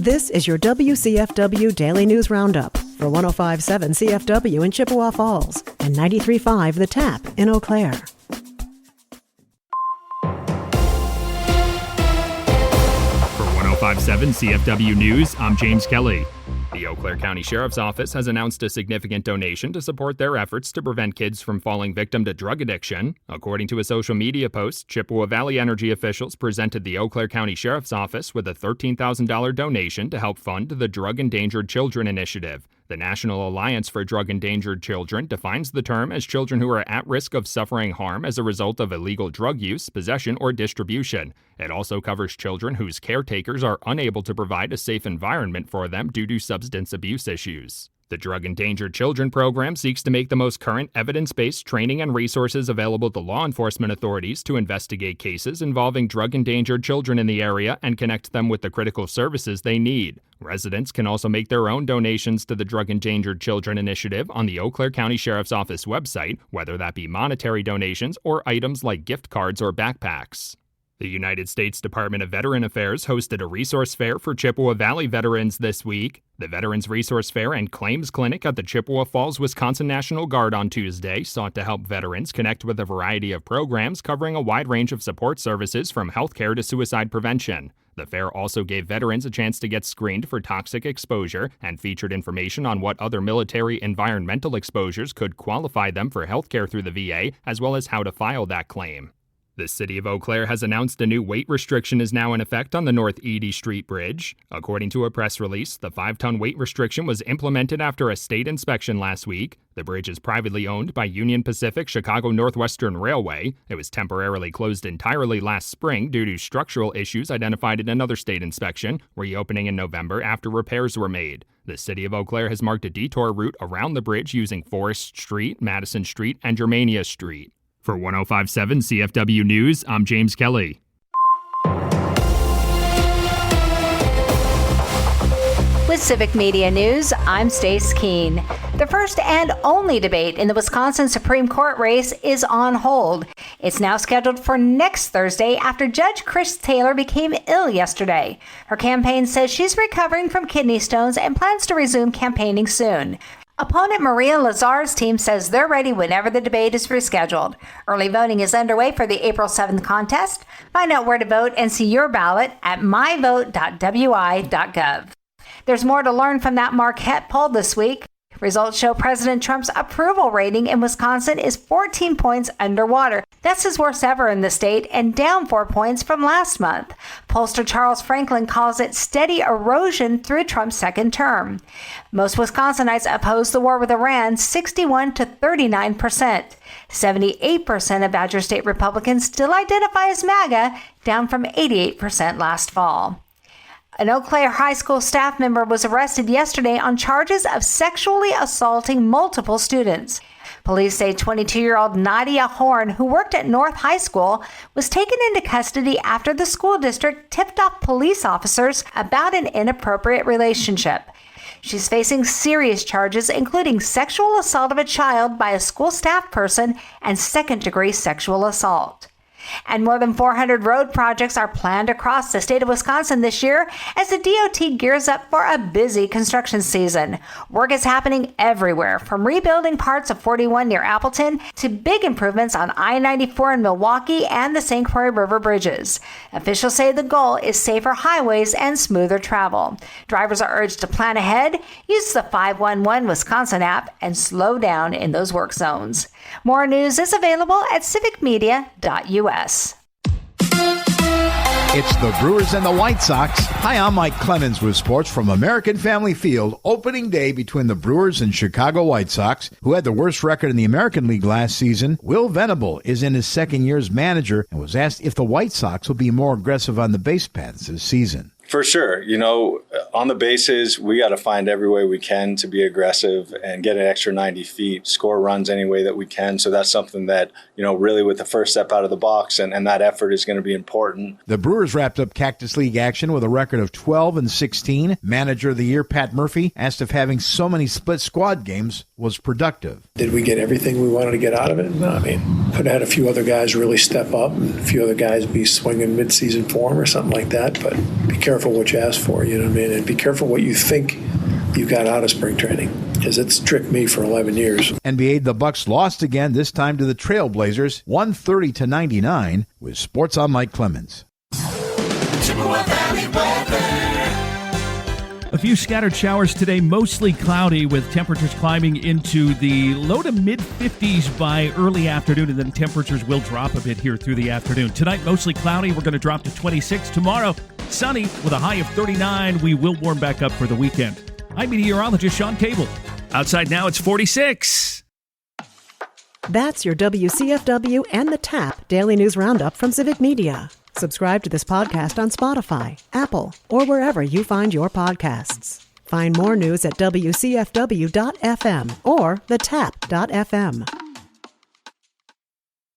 This is your WCFW Daily News Roundup for 105.7 CFW in Chippewa Falls and 93.5 The Tap in Eau Claire. For 105.7 CFW News, I'm James Kelly. The Eau Claire County Sheriff's Office has announced a significant donation to support their efforts to prevent kids from falling victim to drug addiction. According to a social media post, Chippewa Valley Energy officials presented the Eau Claire County Sheriff's Office with a $13,000 donation to help fund the Drug Endangered Children Initiative. The National Alliance for Drug Endangered Children defines the term as children who are at risk of suffering harm as a result of illegal drug use, possession, or distribution. It also covers children whose caretakers are unable to provide a safe environment for them due to substance abuse issues. The Drug Endangered Children program seeks to make the most current evidence-based training and resources available to law enforcement authorities to investigate cases involving drug-endangered children in the area and connect them with the critical services they need. Residents can also make their own donations to the Drug Endangered Children Initiative on the Eau Claire County Sheriff's Office website, whether that be monetary donations or items like gift cards or backpacks. The United States Department of Veteran Affairs hosted a resource fair for Chippewa Valley veterans this week. The Veterans Resource Fair and Claims Clinic at the Chippewa Falls, Wisconsin National Guard on Tuesday sought to help veterans connect with a variety of programs covering a wide range of support services from healthcare to suicide prevention. The fair also gave veterans a chance to get screened for toxic exposure and featured information on what other military environmental exposures could qualify them for healthcare through the VA, as well as how to file that claim. The city of Eau Claire has announced a new weight restriction is now in effect on the North Edie Street Bridge. According to a press release, the 5-ton weight restriction was implemented after a state inspection last week. The bridge is privately owned by Union Pacific Chicago Northwestern Railway. It was temporarily closed entirely last spring due to structural issues identified in another state inspection, reopening in November after repairs were made. The city of Eau Claire has marked a detour route around the bridge using Forest Street, Madison Street, and Germania Street. For 105.7 CFW News, I'm James Kelly. With Civic Media News, I'm Stace Keene. The first and only debate in the Wisconsin Supreme Court race is on hold. It's now scheduled for next Thursday after Judge Chris Taylor became ill yesterday. Her campaign says she's recovering from kidney stones and plans to resume campaigning soon. Opponent Maria Lazar's team says they're ready whenever the debate is rescheduled. Early voting is underway for the April 7th contest. Find out where to vote and see your ballot at myvote.wi.gov. There's more to learn from that Marquette poll this week. Results show President Trump's approval rating in Wisconsin is 14 points underwater. That's his worst ever in the state and down 4 points from last month. Pollster Charles Franklin calls it steady erosion through Trump's second term. Most Wisconsinites oppose the war with Iran 61 to 39%. 78% of Badger State Republicans still identify as MAGA, down from 88% last fall. An Eau Claire high school staff member was arrested yesterday on charges of sexually assaulting multiple students. Police say 22-year-old Nadia Horn, who worked at North High School, was taken into custody after the school district tipped off police officers about an inappropriate relationship. She's facing serious charges, including sexual assault of a child by a school staff person and second-degree sexual assault. And more than 400 road projects are planned across the state of Wisconsin this year as the DOT gears up for a busy construction season. Work is happening everywhere, from rebuilding parts of 41 near Appleton to big improvements on I-94 in Milwaukee and the St. Croix River bridges. Officials say the goal is safer highways and smoother travel. Drivers are urged to plan ahead, use the 511 Wisconsin app, and slow down in those work zones. More news is available at civicmedia.us. It's the Brewers and the White Sox. Hi, I'm Mike Clemens with sports from American Family Field. Opening day between the Brewers and Chicago White Sox, who had the worst record in the American League last season. Will Venable is in his second year as manager and was asked if the White Sox will be more aggressive on the base paths this season. For sure. You know, on the bases, we got to find every way we can to be aggressive and get an extra 90 feet, score runs any way that we can. So that's something that, you know, really with the first step out of the box and that effort is going to be important. The Brewers wrapped up Cactus League action with a record of 12-16. Manager of the year, Pat Murphy, asked if having so many split squad games was productive. Did we get everything we wanted to get out of it? No, I mean, could have had a few other guys really step up and a few other guys be swinging mid-season form or something like that. But be careful what you ask for, you know what I mean? And be careful what you think you got out of spring training, because it's tricked me for 11 years. NBA, the Bucks lost again, this time to the Trailblazers, 130-99, with Sports on Mike Clemens. A few scattered showers today, mostly cloudy with temperatures climbing into the low to mid-50s by early afternoon, and then temperatures will drop a bit here through the afternoon. Tonight, mostly cloudy. We're going to drop to 26. Tomorrow, sunny with a high of 39. We will warm back up for the weekend. I'm meteorologist Sean Cable. Outside now, it's 46. That's your WCFW and the TAP Daily News Roundup from Civic Media. Subscribe to this podcast on Spotify, Apple, or wherever you find your podcasts. Find more news at WCFW.FM or thetap.fm.